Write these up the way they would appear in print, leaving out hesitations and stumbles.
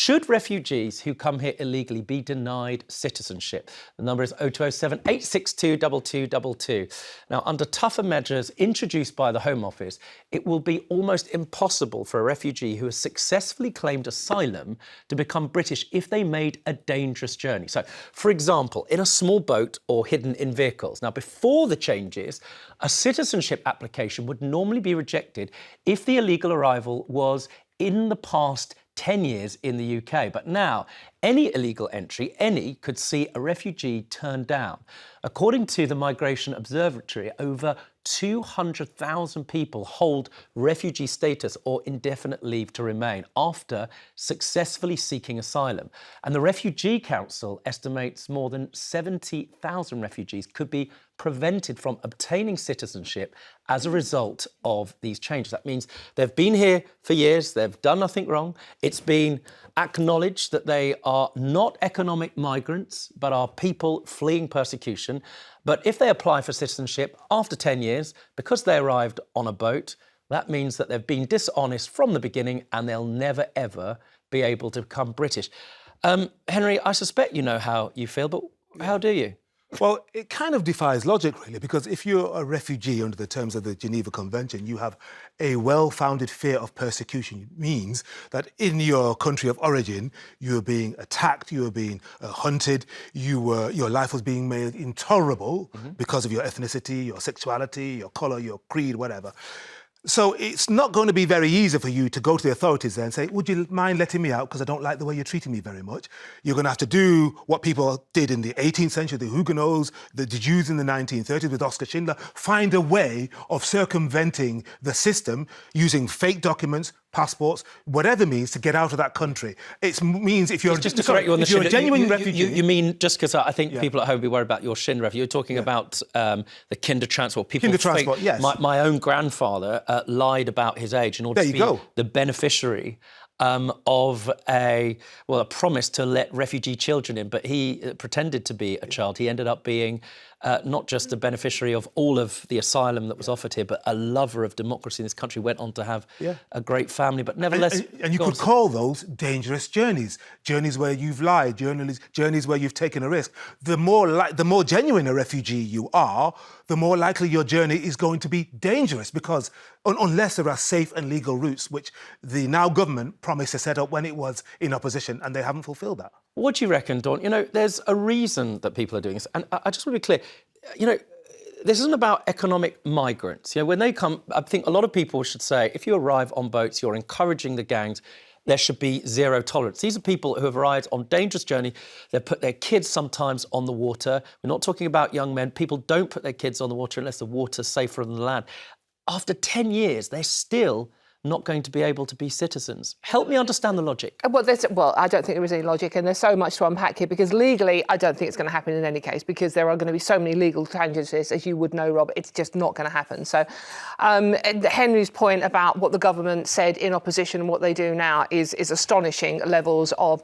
Should refugees who come here illegally be denied citizenship? The number is 0207 862 2222. Now, under tougher measures introduced by the Home Office, it will be almost impossible for a refugee who has successfully claimed asylum to become British if they made a dangerous journey. So, for example, in a small boat or hidden in vehicles. Now, before the changes, a citizenship application would normally be rejected if the illegal arrival was in the past 10 years in the UK. But now, any illegal entry, could see a refugee turned down. According to the Migration Observatory, over 200,000 people hold refugee status or indefinite leave to remain after successfully seeking asylum. And the Refugee Council estimates more than 70,000 refugees could be prevented from obtaining citizenship as a result of these changes. That means they've been here for years, they've done nothing wrong. It's been acknowledged that they are not economic migrants, but are people fleeing persecution. But if they apply for citizenship after 10 years, because they arrived on a boat, that means that they've been dishonest from the beginning and they'll never, ever be able to become British. Henry, I suspect you know how you feel, but how do you? Well, it kind of defies logic, really, because if you're a refugee under the terms of the Geneva Convention, you have a well-founded fear of persecution. It means that in your country of origin, you were being attacked, you were being hunted, your life was being made intolerable because of your ethnicity, your sexuality, your colour, your creed, whatever. So it's not going to be very easy for you to go to the authorities there and say, would you mind letting me out because I don't like the way you're treating me very much. You're going to have to do what people did in the 18th century, the Huguenots, the Jews in the 1930s with Oscar Schindler, find a way of circumventing the system using fake documents, passports, whatever means to get out of that country. It means if you're just to correct you on the if you're a genuine refugee... You mean, just because I think people at home will be worried about your Schindler, you're talking about the Kinder transport. People Kinder transport, yes. My own grandfather lied about his age in order to be the beneficiary of a promise to let refugee children in, but he pretended to be a child. He ended up being not just a beneficiary of all of the asylum that was offered here, but a lover of democracy in this country, went on to have a great family. But nevertheless... And you could call those dangerous journeys, journeys where you've lied, journeys where you've taken a risk. The more genuine a refugee you are, the more likely your journey is going to be dangerous, because unless there are safe and legal routes, which the now government promised to set up when it was in opposition, and they haven't fulfilled that. What do you reckon, Dawn? You know, there's a reason that people are doing this. And I just want to be clear, you know, this isn't about economic migrants. You know, when they come, I think a lot of people should say, if you arrive on boats, you're encouraging the gangs, there should be zero tolerance. These are people who have arrived on dangerous journey. They've put their kids sometimes on the water. We're not talking about young men. People don't put their kids on the water unless the water's safer than the land. After 10 years, they're still not going to be able to be citizens. Help me understand the logic. Well, I don't think there is any logic, and there's so much to unpack here, because legally, I don't think it's going to happen in any case, because there are going to be so many legal tangents, as you would know, Rob. It's just not going to happen. So Henry's point about what the government said in opposition and what they do now is astonishing levels of,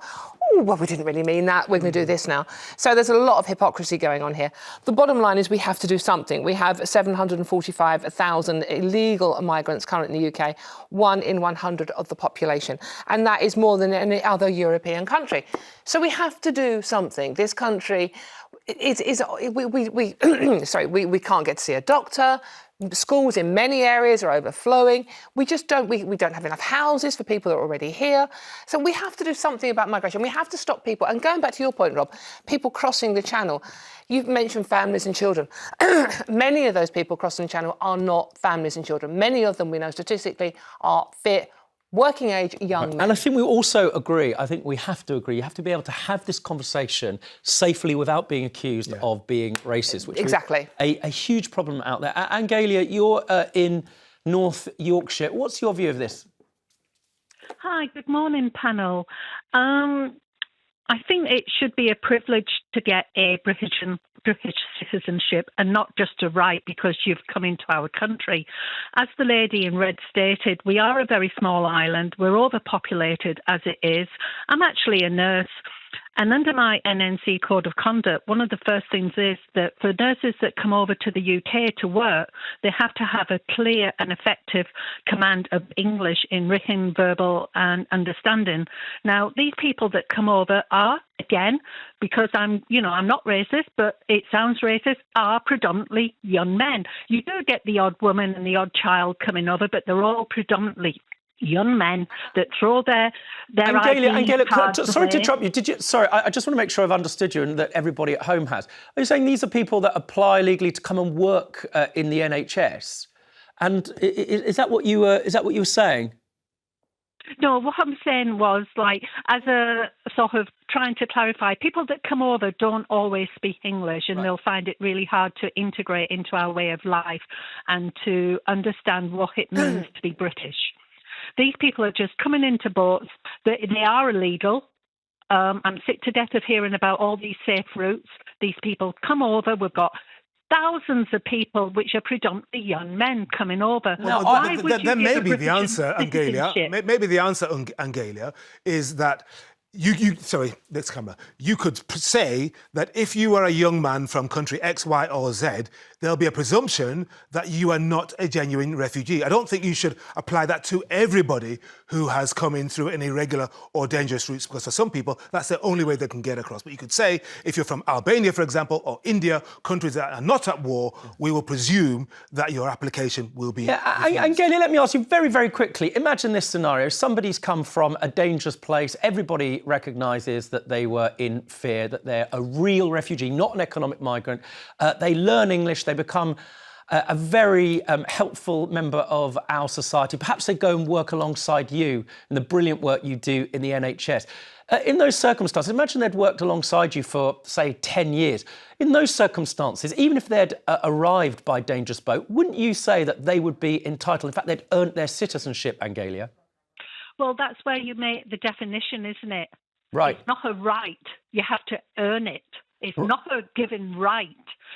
oh, well, we didn't really mean that, we're going to do this now. So there's a lot of hypocrisy going on here. The bottom line is we have to do something. We have 745,000 illegal migrants currently in the UK, 1 in 100 of the population. And that is more than any other European country. So we have to do something. This country we can't get to see a doctor. Schools in many areas are overflowing. We don't have enough houses for people that are already here. So we have to do something about migration. We have to stop people. And going back to your point, Rob, people crossing the channel. You've mentioned families and children. Many of those people crossing the channel are not families and children. Many of them, we know statistically, are fit, working age young men. And I think we also agree, I think we have to agree, you have to be able to have this conversation safely without being accused of being racist, which is a huge problem out there. Angalia, you're in North Yorkshire. What's your view of this? Hi, good morning, panel. I think it should be a privilege to get a British citizenship and not just a right because you've come into our country. As the lady in red stated, we are a very small island. We're overpopulated as it is. I'm actually a nurse. And under my NNC Code of Conduct, one of the first things is that for nurses that come over to the UK to work, they have to have a clear and effective command of English in written, verbal and understanding. Now, these people that come over are, again, because I'm not racist, but it sounds racist, are predominantly young men. You do get the odd woman and the odd child coming over, but they're all predominantly young men that throw their ID cards sorry to away. interrupt you. I just want to make sure I've understood you and that everybody at home has. Are you saying these are people that apply legally to come and work in the NHS? And is that what you were saying? No, what I'm saying was, like, as a sort of trying to clarify, people that come over don't always speak English, and they'll find it really hard to integrate into our way of life and to understand what it means to be British. These people are just coming into boats. They are illegal. I'm sick to death of hearing about all these safe routes. These people come over. We've got thousands of people, which are predominantly young men, coming over. Then maybe the answer, Angelia, maybe the answer, Angelia, is that sorry, next camera. You could say that if you are a young man from country X, Y, or Z, there'll be a presumption that you are not a genuine refugee. I don't think you should apply that to everybody who has come in through an irregular or dangerous routes, because for some people, that's the only way they can get across. But you could say, if you're from Albania, for example, or India, countries that are not at war, we will presume that your application will be Angelia, let me ask you very, very quickly. Imagine this scenario. Somebody's come from a dangerous place. Everybody recognises that they were in fear, that they're a real refugee, not an economic migrant. They learn English, they become a very helpful member of our society. Perhaps they go and work alongside you in the brilliant work you do in the NHS. In those circumstances, imagine they'd worked alongside you for, say, 10 years. In those circumstances, even if they'd arrived by dangerous boat, wouldn't you say that they would be entitled, in fact, they'd earned their citizenship, Angelia? Well, that's where you make the definition, isn't it? Right. It's not a right. You have to earn it. It's not a given right.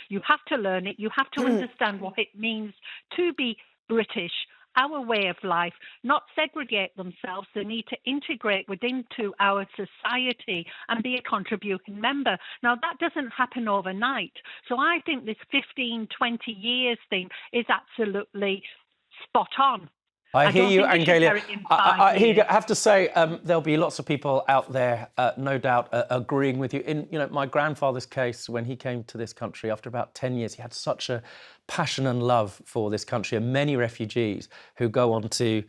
You have to learn it. You have to understand what it means to be British, our way of life, not segregate themselves. They need to integrate into our society and be a contributing member. Now, that doesn't happen overnight. So I think this 15, 20 years thing is absolutely spot on. I hear you, Angelia. I have to say, there'll be lots of people out there, no doubt, agreeing with you. In my grandfather's case, when he came to this country, after about 10 years, he had such a passion and love for this country, and many refugees who go on to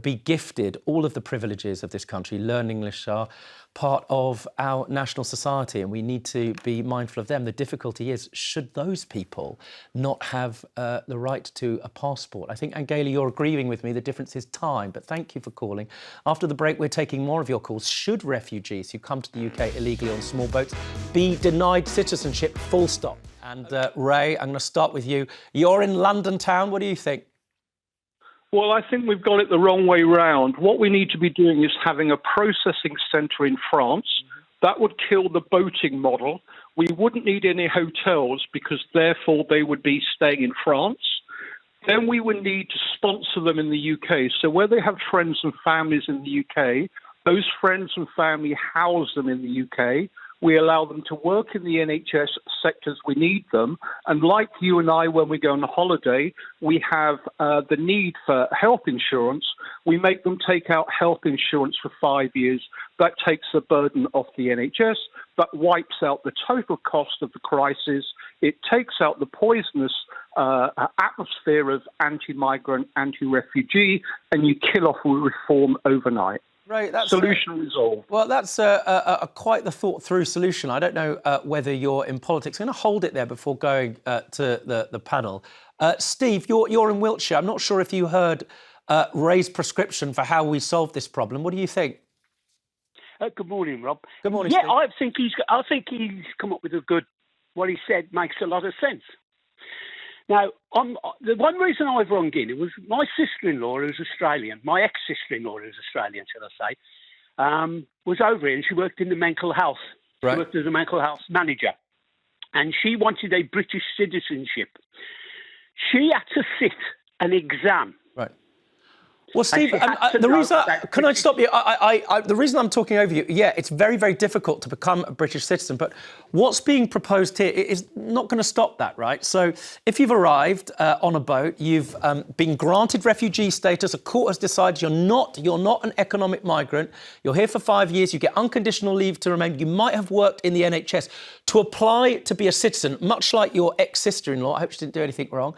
be gifted all of the privileges of this country, learn English, are part of our national society, and we need to be mindful of them. The difficulty is, should those people not have the right to a passport? I think, Angelia, you're agreeing with me. The difference is time, but thank you for calling. After the break, we're taking more of your calls. Should refugees who come to the UK illegally on small boats be denied citizenship, full stop? And Ray, I'm going to start with you. You're in London town. What do you think? Well, I think we've got it the wrong way round. What we need to be doing is having a processing centre in France. That would kill the boating model. We wouldn't need any hotels because therefore they would be staying in France. Then we would need to sponsor them in the UK. So where they have friends and families in the UK, those friends and family house them in the UK. We allow them to work in the NHS sectors we need them. And like you and I, when we go on holiday, we have the need for health insurance. We make them take out health insurance for 5 years. That takes the burden off the NHS. That wipes out the total cost of the crisis. It takes out the poisonous atmosphere of anti-migrant, anti-refugee, and you kill off reform overnight. Right, that's solution resolved. Well, that's quite the thought-through solution. I don't know whether you're in politics. I'm going to hold it there before going to the panel. Steve, you're in Wiltshire. I'm not sure if you heard Ray's prescription for how we solve this problem. What do you think? Good morning, Rob. Good morning, Yeah, Steve. I think he's come up with a good. What he said makes a lot of sense. Now, the one reason I've rung in was my sister-in-law, who's Australian, my ex-sister-in-law, who's Australian, shall I say, was over here and she worked in the mental health. Right. She worked as a mental health manager. and she wanted a British citizenship. She had to sit an exam. Right. Well, Steve, she had to the know reason about can I British- stop you? The reason I'm talking over you, yeah, it's very, very difficult to become a British citizen, but what's being proposed here is not going to stop that, right? So if you've arrived on a boat, you've been granted refugee status, a court has decided you're not an economic migrant, you're here for 5 years, you get unconditional leave to remain, you might have worked in the NHS. To apply to be a citizen, much like your ex-sister-in-law, I hope she didn't do anything wrong,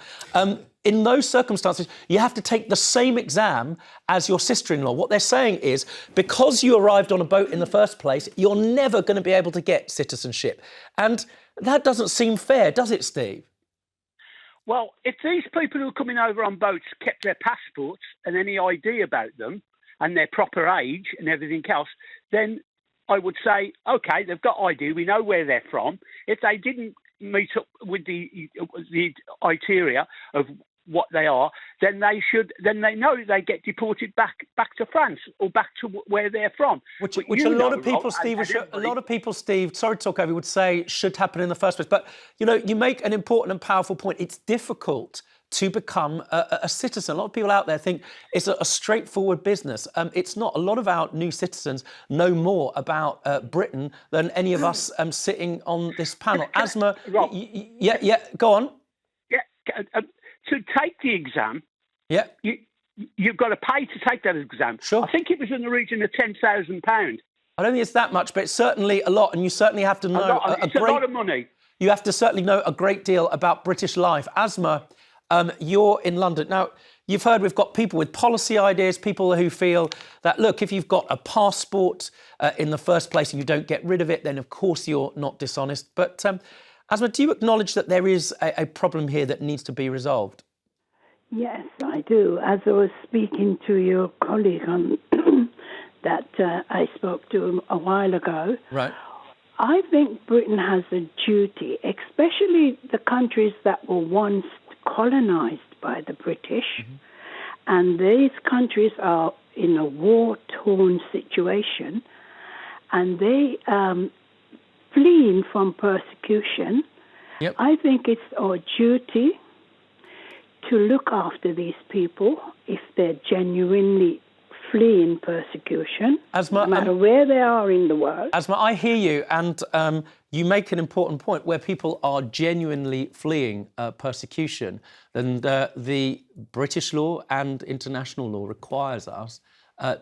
in those circumstances, you have to take the same exam as your sister-in-law. What they're saying is, because you arrived on a boat in the first place, you're never going to be able to get citizenship. And that doesn't seem fair, does it, Steve? Well, if these people who are coming over on boats kept their passports and any ID about them and their proper age and everything else, then I would say, OK, they've got ID, we know where they're from. If they didn't meet up with the criteria of what they are, then they know they get deported back to France or back to where they're from. Which a lot of people, Steve, sorry to talk over, would say should happen in the first place. But, you know, you make an important and powerful point. It's difficult to become a citizen. A lot of people out there think it's a straightforward business. It's not. A lot of our new citizens know more about Britain than any of us sitting on this panel. Asma, yeah, go on. Yeah, to take the exam, yeah, you've got to pay to take that exam. Sure. I think it was in the region of £10,000. I don't think it's that much, but it's certainly a lot, and you certainly have to know a lot of money. You have to certainly know a great deal about British life. Asma, you're in London. Now, you've heard we've got people with policy ideas, people who feel that, look, if you've got a passport in the first place and you don't get rid of it, then of course you're not dishonest. But Asma, do you acknowledge that there is a problem here that needs to be resolved? Yes, I do. As I was speaking to your colleague on that I spoke to a while ago, right. I think Britain has a duty, especially the countries that were once colonised by the British, and these countries are in a war-torn situation, and they fleeing from persecution. Yep. I think it's our duty to look after these people if they're genuinely fleeing persecution, Asma, no matter where they are in the world. Asma, I hear you, and you make an important point. Where people are genuinely fleeing persecution, then the British law and international law requires us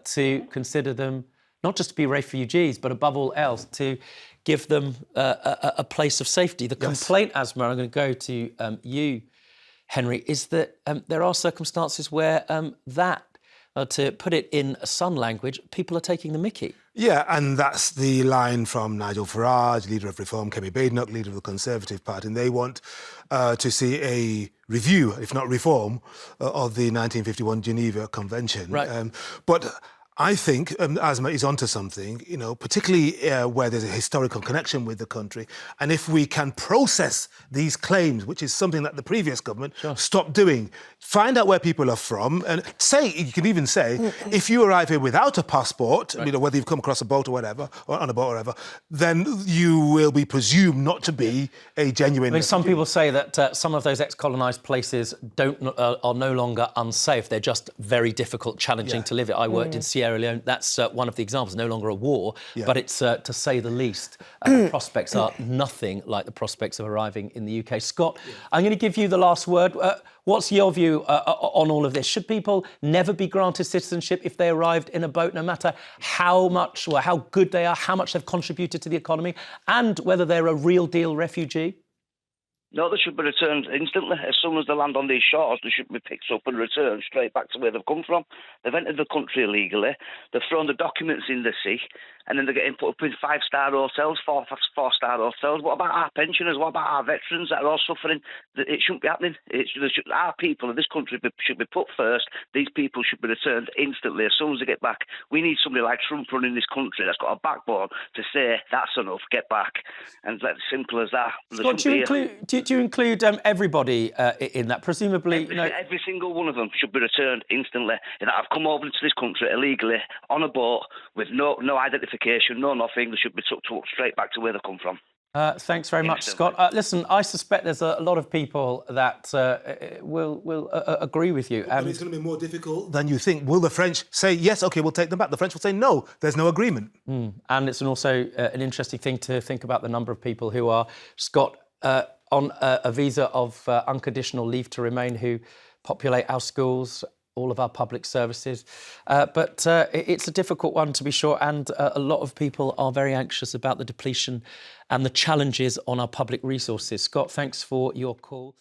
to consider them not just to be refugees, but above all else, to give them a place of safety. The complaint, Asma, I'm going to go to you, Henry, is that there are circumstances where to put it in Sun language, people are taking the mickey. Yeah, and that's the line from Nigel Farage, leader of Reform, Kemi Badenoch, leader of the Conservative Party, and they want to see a review, if not reform, of the 1951 Geneva Convention. Right. But I think Asma is onto something, you know, particularly where there's a historical connection with the country. And if we can process these claims, which is something that the previous government stopped doing, find out where people are from, and say, you can even say, if you arrive here without a passport, you know, whether you've come across a boat or whatever, or on a boat or whatever, then you will be presumed not to be a genuine refugee. Some people say that some of those ex-colonised places are no longer unsafe. They're just very difficult, challenging to live in. I worked in Sierra Leone. That's one of the examples. No longer a war, but it's, to say the least, the prospects are nothing like the prospects of arriving in the UK. Scott, I'm going to give you the last word. What's your view on all of this? Should people never be granted citizenship if they arrived in a boat, no matter how much or how good they are, how much they've contributed to the economy, and whether they're a real deal refugee? No, they should be returned instantly. As soon as they land on these shores, they should be picked up and returned straight back to where they've come from. They've entered the country illegally. They've thrown the documents in the sea, and then they're getting put up in five-star hotels, four-star hotels. What about our pensioners? What about our veterans that are all suffering? It shouldn't be happening. Our people in this country should be put first. These people should be returned instantly as soon as they get back. We need somebody like Trump running this country that's got a backbone to say, that's enough, get back. And it's as simple as that. Scott, do you include everybody in that? Presumably, every single one of them should be returned instantly. That have come over into this country illegally on a boat with no identification, no nothing. They should be took straight back to where they come from. Thanks very much, Instantly. Scott. Listen, I suspect there's a lot of people that will agree with you. But it's going to be more difficult than you think. Will the French say, yes, OK, we'll take them back? The French will say, no, there's no agreement. And it's also an interesting thing to think about the number of people who are, Scott, on a visa of unconditional leave to remain who populate our schools, all of our public services. But it's a difficult one, to be sure, and a lot of people are very anxious about the depletion and the challenges on our public resources. Scott, thanks for your call.